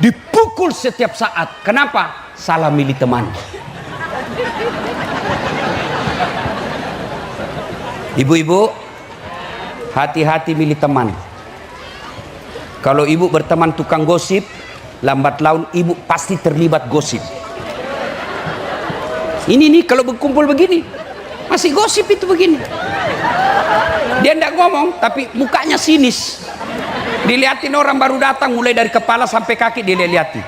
Speaker 1: dipukul setiap saat. Kenapa? Salah milih teman. Ibu-ibu, hati-hati milih teman. Kalau ibu berteman tukang gosip, lambat laun ibu pasti terlibat gosip. Ini nih kalau berkumpul begini, masih gosip itu begini. Dia tidak ngomong, tapi mukanya sinis. Dilihatin orang baru datang, mulai dari kepala sampai kaki dilihat-lihatin.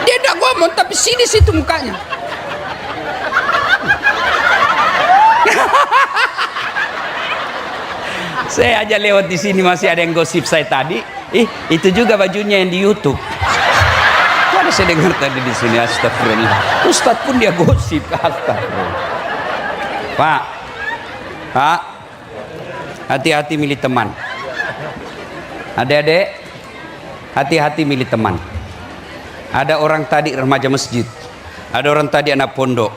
Speaker 1: Dia tidak ngomong, tapi sinis itu mukanya. Saya aja lewat di sini masih ada yang gosip saya tadi. Itu juga bajunya yang di YouTube. Ada saya dengar tadi di sini, astagfirullah. Ustadz pun dia gosip, astagfirullah. Pak, hati-hati milih teman. Adik-adik, hati-hati milih teman. Ada orang tadi remaja masjid, ada orang tadi anak pondok.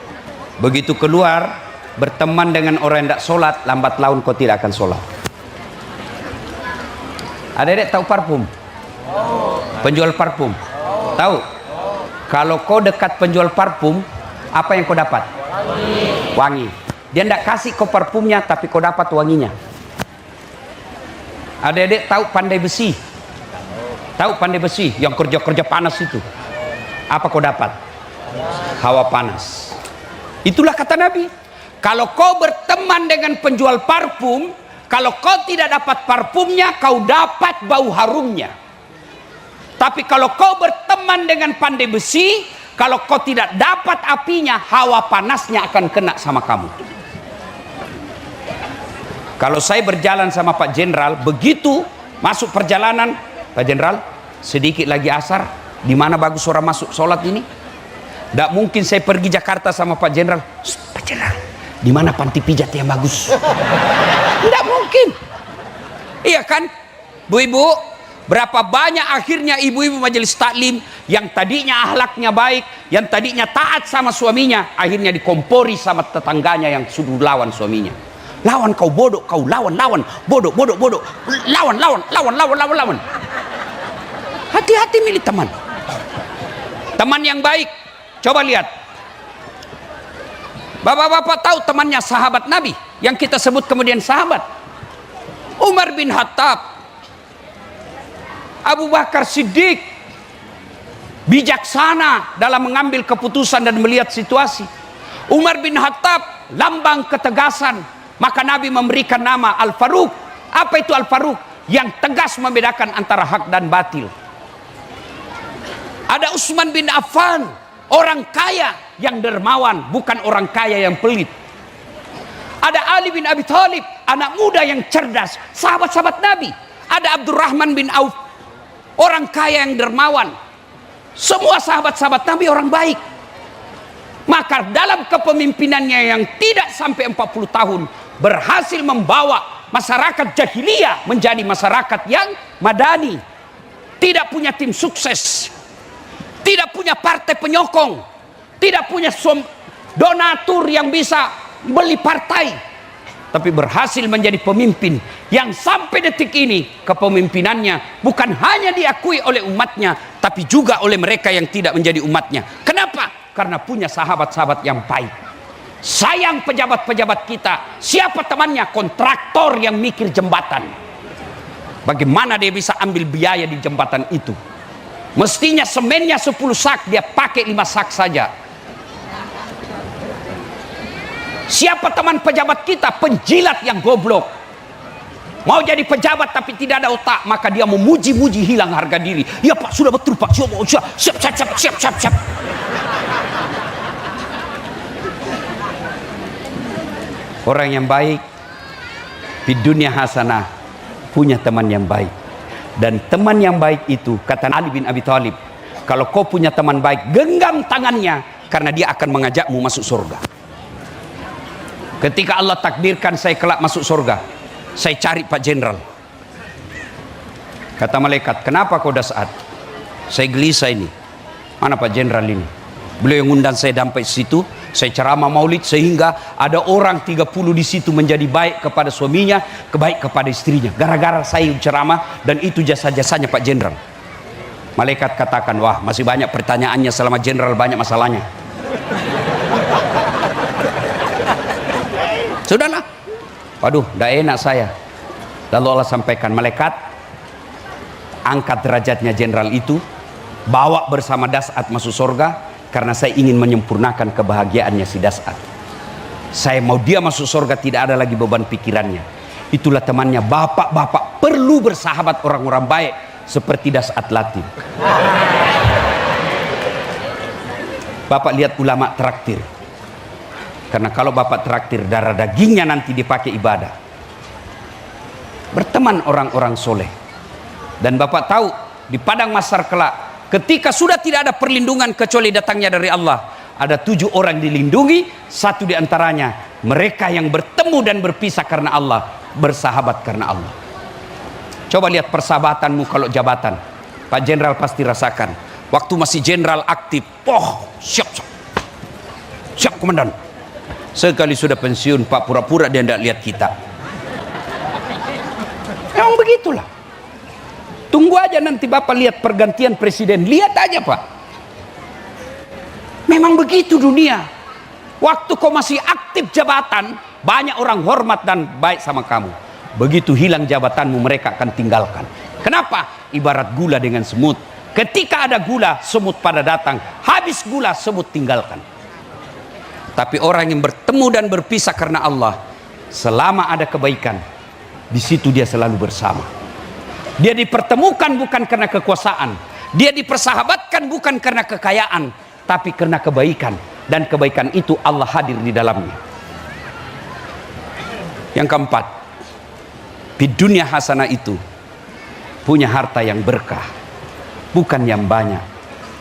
Speaker 1: Begitu keluar berteman dengan orang yang tidak sholat, lambat laun kau tidak akan sholat. Adik-adik tahu parfum? Penjual parfum? Tahu? Kalau kau dekat penjual parfum, apa yang kau dapat? Wangi. Dia tidak kasih kau parfumnya, tapi kau dapat wanginya. Adik-adik tahu pandai besi? Tahu pandai besi yang kerja-kerja panas itu? Apa kau dapat? Hawa panas. Itulah kata Nabi. Kalau kau berteman dengan penjual parfum, kalau kau tidak dapat parfumnya, kau dapat bau harumnya. Tapi kalau kau berteman dengan pandai besi, kalau kau tidak dapat apinya, hawa panasnya akan kena sama kamu. Kalau saya berjalan sama Pak Jenderal, begitu masuk perjalanan, Pak Jenderal, sedikit lagi asar, di mana bagus orang masuk sholat ini? Tidak mungkin saya pergi Jakarta sama Pak Jenderal. Pak Jenderal, di mana panti pijat yang bagus? Tidak mungkin. Iya kan, Bu-ibu? Berapa banyak akhirnya ibu-ibu majelis taklim yang tadinya akhlaknya baik, yang tadinya taat sama suaminya, akhirnya dikompori sama tetangganya yang sudah lawan suaminya. Lawan kau bodoh, kau lawan, bodoh, lawan. Hati-hati milih teman. Teman yang baik. Coba lihat. Bapak-bapak tahu temannya sahabat Nabi yang kita sebut kemudian sahabat? Umar bin Khattab, Abu Bakar Siddiq, bijaksana dalam mengambil keputusan dan melihat situasi. Umar bin Khattab, lambang ketegasan, maka Nabi memberikan nama Al-Faruq. Apa itu Al-Faruq? Yang tegas membedakan antara hak dan batil. Ada Utsman bin Affan, orang kaya yang dermawan, bukan orang kaya yang pelit. Ada Ali bin Abi Thalib, anak muda yang cerdas, sahabat-sahabat Nabi. Ada Abdurrahman bin Auf, orang kaya yang dermawan. Semua sahabat-sahabat Nabi orang baik. Maka dalam kepemimpinannya yang tidak sampai 40 tahun, berhasil membawa masyarakat jahiliyah menjadi masyarakat yang madani. Tidak punya tim sukses, tidak punya partai penyokong, tidak punya donatur yang bisa beli partai, tapi berhasil menjadi pemimpin yang sampai detik ini kepemimpinannya bukan hanya diakui oleh umatnya, tapi juga oleh mereka yang tidak menjadi umatnya. Kenapa? Karena punya sahabat-sahabat yang baik. Sayang pejabat-pejabat kita, siapa temannya? Kontraktor yang mikir jembatan. Bagaimana dia bisa ambil biaya di jembatan itu? Mestinya semennya 10 sak, dia pakai 5 sak saja. Siapa teman pejabat kita? Penjilat yang goblok. Mau jadi pejabat tapi tidak ada otak, maka dia memuji-muji hilang harga diri. Ya Pak, sudah betul Pak, siap. Orang yang baik di dunia hasanah punya teman yang baik. Dan teman yang baik itu, kata Ali bin Abi Thalib, kalau kau punya teman baik, genggam tangannya, karena dia akan mengajakmu masuk surga. Ketika Allah takdirkan saya kelak masuk surga, saya cari Pak Jenderal. Kata malaikat, kenapa kau Das'ad? Saya gelisah ini. Mana Pak Jenderal ini? Beliau yang undang saya sampai situ. Saya ceramah maulid sehingga ada orang 30 di situ menjadi baik kepada suaminya, baik kepada istrinya. Gara-gara saya ceramah, dan itu jasa-jasanya Pak Jenderal. Malaikat katakan, wah masih banyak pertanyaannya selama Jenderal banyak masalahnya. Sudahlah. Waduh, tidak enak saya. Lalu Allah sampaikan, malaikat, angkat derajatnya Jenderal itu, bawa bersama Das'ad masuk surga, karena saya ingin menyempurnakan kebahagiaannya si Das'ad. Saya mau dia masuk surga, tidak ada lagi beban pikirannya. Itulah temannya. Bapak-bapak perlu bersahabat orang-orang baik seperti Das'ad Latif. Bapak lihat ulama traktir. Karena kalau bapak traktir, darah dagingnya nanti dipakai ibadah. Berteman orang-orang soleh. Dan bapak tahu, di padang mahsyar kelak, ketika sudah tidak ada perlindungan kecuali datangnya dari Allah, ada 7 orang dilindungi. Satu di antaranya mereka yang bertemu dan berpisah karena Allah, bersahabat karena Allah. Coba lihat persahabatanmu kalau jabatan. Pak Jenderal pasti rasakan. Waktu masih jenderal aktif, siap komandan. Sekali sudah pensiun, Pak, pura-pura dia tidak lihat kita. Memang begitulah. Tunggu aja nanti Bapak lihat pergantian presiden. Lihat aja Pak. Memang begitu dunia. Waktu kau masih aktif jabatan, banyak orang hormat dan baik sama kamu. Begitu hilang jabatanmu, mereka akan tinggalkan. Kenapa? Ibarat gula dengan semut. Ketika ada gula, semut pada datang. Habis gula, semut tinggalkan. Tapi orang yang bertemu dan berpisah karena Allah, selama ada kebaikan, di situ dia selalu bersama. Dia dipertemukan bukan karena kekuasaan, dia dipersahabatkan bukan karena kekayaan, tapi karena kebaikan. Dan kebaikan itu Allah hadir di dalamnya. Yang keempat, di dunia hasanah itu punya harta yang berkah, bukan yang banyak.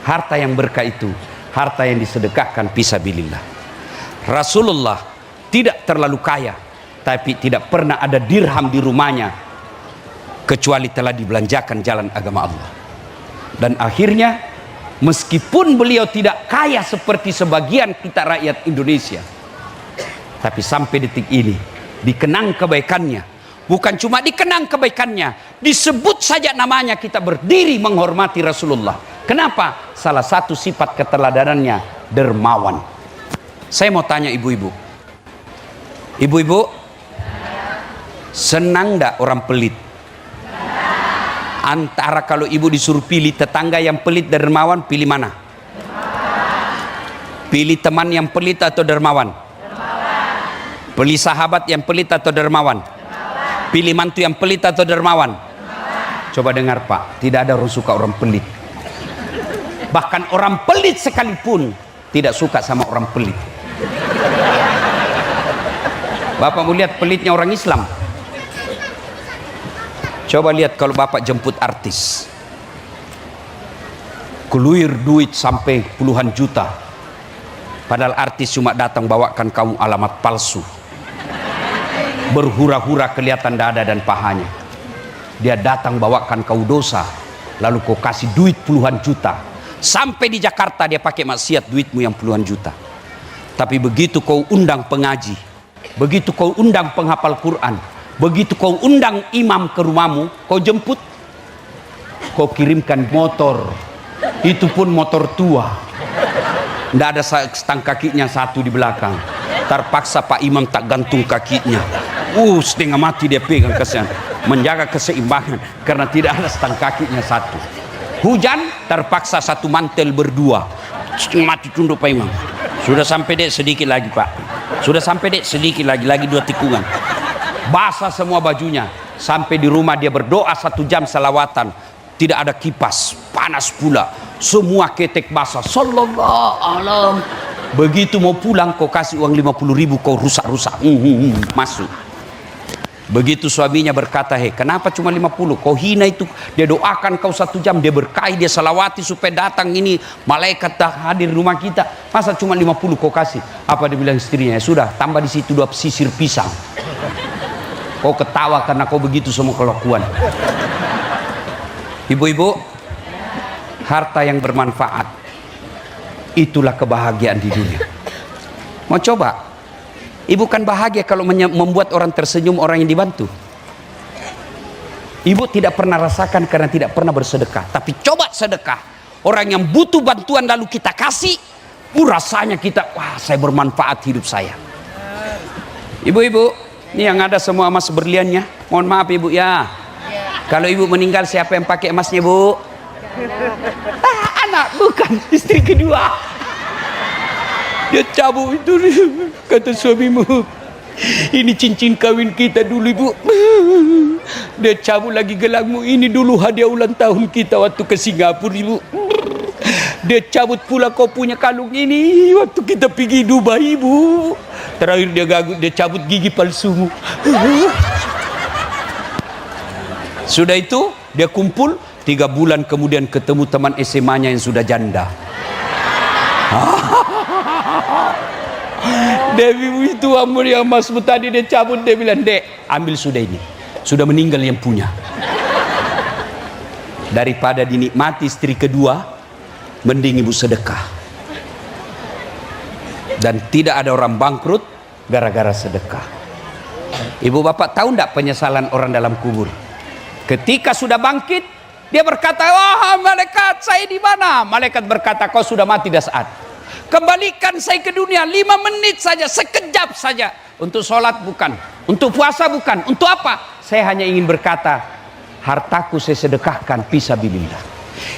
Speaker 1: Harta yang berkah itu harta yang disedekahkan fisabilillah. Rasulullah tidak terlalu kaya, tapi tidak pernah ada dirham di rumahnya kecuali telah dibelanjakan jalan agama Allah. Dan akhirnya, meskipun beliau tidak kaya seperti sebagian kita rakyat Indonesia, tapi sampai detik ini dikenang kebaikannya. Bukan cuma dikenang kebaikannya, disebut saja namanya kita berdiri menghormati Rasulullah. Kenapa? Salah satu sifat keteladanannya dermawan. Saya mau tanya ibu-ibu. Ibu-ibu, senang enggak orang pelit? Antara kalau ibu disuruh pilih tetangga yang pelit dan dermawan, pilih mana? Pilih teman yang pelit atau dermawan? Pilih sahabat yang pelit atau dermawan? Pilih mantu yang pelit atau dermawan? Coba dengar Pak, tidak ada orang suka orang pelit. Bahkan orang pelit sekalipun tidak suka sama orang pelit. Bapak mau lihat pelitnya orang Islam? Coba lihat kalau Bapak jemput artis, keluir duit sampai puluhan juta, padahal artis cuma datang bawakan kamu alamat palsu, berhura-hura kelihatan dada dan pahanya. Dia datang bawakan kau dosa, lalu kau kasih duit puluhan juta. Sampai di Jakarta dia pakai maksiat, duitmu yang puluhan juta. Tapi begitu kau undang pengaji, begitu kau undang penghafal Quran, begitu kau undang imam ke rumahmu, kau jemput, kau kirimkan motor, itu pun motor tua, tidak ada stang kakinya satu di belakang. Terpaksa Pak Imam tak gantung kakinya, setengah mati dia pegang kesian, menjaga keseimbangan karena tidak ada stang kakinya satu. Hujan, terpaksa satu mantel berdua, setengah mati tunduk Pak Imam. Sudah sampai dek sedikit lagi Pak, sudah sampai dek sedikit lagi 2 tikungan. Basah semua bajunya. Sampai di rumah dia berdoa 1 jam salawatan, tidak ada kipas, panas pula, semua ketek basah. Sallallahu alaihi Begitu mau pulang kau kasih uang 50.000, kau rusak-rusak. Masuk. Begitu suaminya berkata, hei kenapa cuma 50? Kau hina itu. Dia doakan kau 1 jam, dia berkahi, dia salawati supaya datang ini malaikat hadir di rumah kita. Masa cuma 50 kau kasih? Apa dia bilang istrinya? Ya sudah, tambah di situ 2 sisir pisang. Kau ketawa karena kau begitu semua kelakuan. Ibu-ibu, harta yang bermanfaat, itulah kebahagiaan di dunia. Mau coba? Ibu kan bahagia kalau membuat orang tersenyum, orang yang dibantu. Ibu tidak pernah rasakan karena tidak pernah bersedekah. Tapi coba sedekah. Orang yang butuh bantuan lalu kita kasih, rasanya kita, wah saya bermanfaat hidup saya. Ibu-ibu, ini yang ada semua emas berliannya. Mohon maaf ibu ya. Kalau ibu meninggal siapa yang pakai emasnya bu? Anak, bukan istri kedua. Dia cabut itu, kata suamimu, ini cincin kawin kita dulu ibu. Dia cabut lagi gelangmu, ini dulu hadiah ulang tahun kita waktu ke Singapura ibu. Dia cabut pula kau punya kalung ini waktu kita pergi Dubai ibu. Terakhir dia cabut gigi palsumu. Sudah itu dia kumpul, 3 bulan kemudian ketemu teman SMA-nya yang sudah janda. Dewi itu amur yang masmu tadi dia cabut, dia bilang, dek ambil sudah ini, sudah meninggal yang punya. Daripada dinikmati istri kedua, mending ibu sedekah. Dan tidak ada orang bangkrut gara-gara sedekah. Ibu bapak tahu tidak penyesalan orang dalam kubur? Ketika sudah bangkit, dia berkata, wah malaikat saya di mana? Malaikat berkata, kau sudah mati dah saat. Kembalikan saya ke dunia 5 menit saja, sekejap saja. Untuk sholat bukan, untuk puasa bukan, untuk apa? Saya hanya ingin berkata, hartaku saya sedekahkan fisabilillah.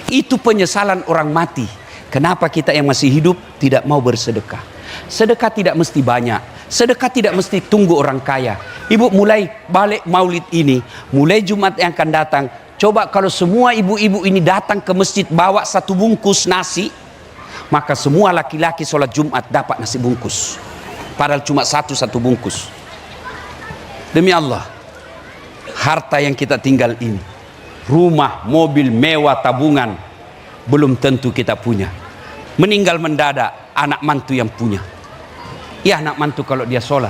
Speaker 1: Itu penyesalan orang mati. Kenapa kita yang masih hidup tidak mau bersedekah? Sedekah tidak mesti banyak, sedekah tidak mesti tunggu orang kaya. Ibu mulai balik maulid ini, mulai Jumat yang akan datang, coba kalau semua ibu-ibu ini datang ke masjid bawa 1 bungkus nasi, maka semua laki-laki sholat Jumat dapat nasi bungkus. Padahal cuma satu bungkus. Demi Allah, harta yang kita tinggal ini, rumah, mobil, mewah, tabungan, belum tentu kita punya. Meninggal mendadak, anak mantu yang punya. Ya anak mantu kalau dia sholat.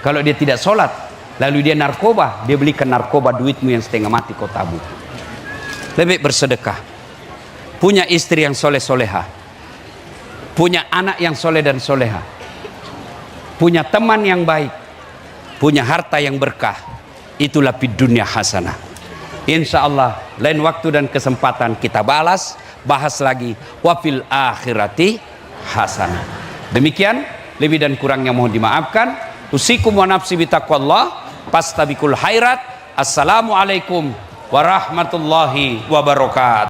Speaker 1: Kalau dia tidak sholat, lalu dia narkoba, dia belikan narkoba, duitmu yang setengah mati kau tabung. Lebih bersedekah. Punya istri yang soleh-soleha, punya anak yang soleh dan soleha, punya teman yang baik, punya harta yang berkah, itulah fid dunya hasanah. Insya Allah lain waktu dan kesempatan kita bahas lagi wafil akhirati hasanah. Demikian, lebih dan kurangnya mohon dimaafkan. Usikum wa nafsi bitaqwallah, pastabikul khairat. Assalamualaikum warahmatullahi wabarakatuh.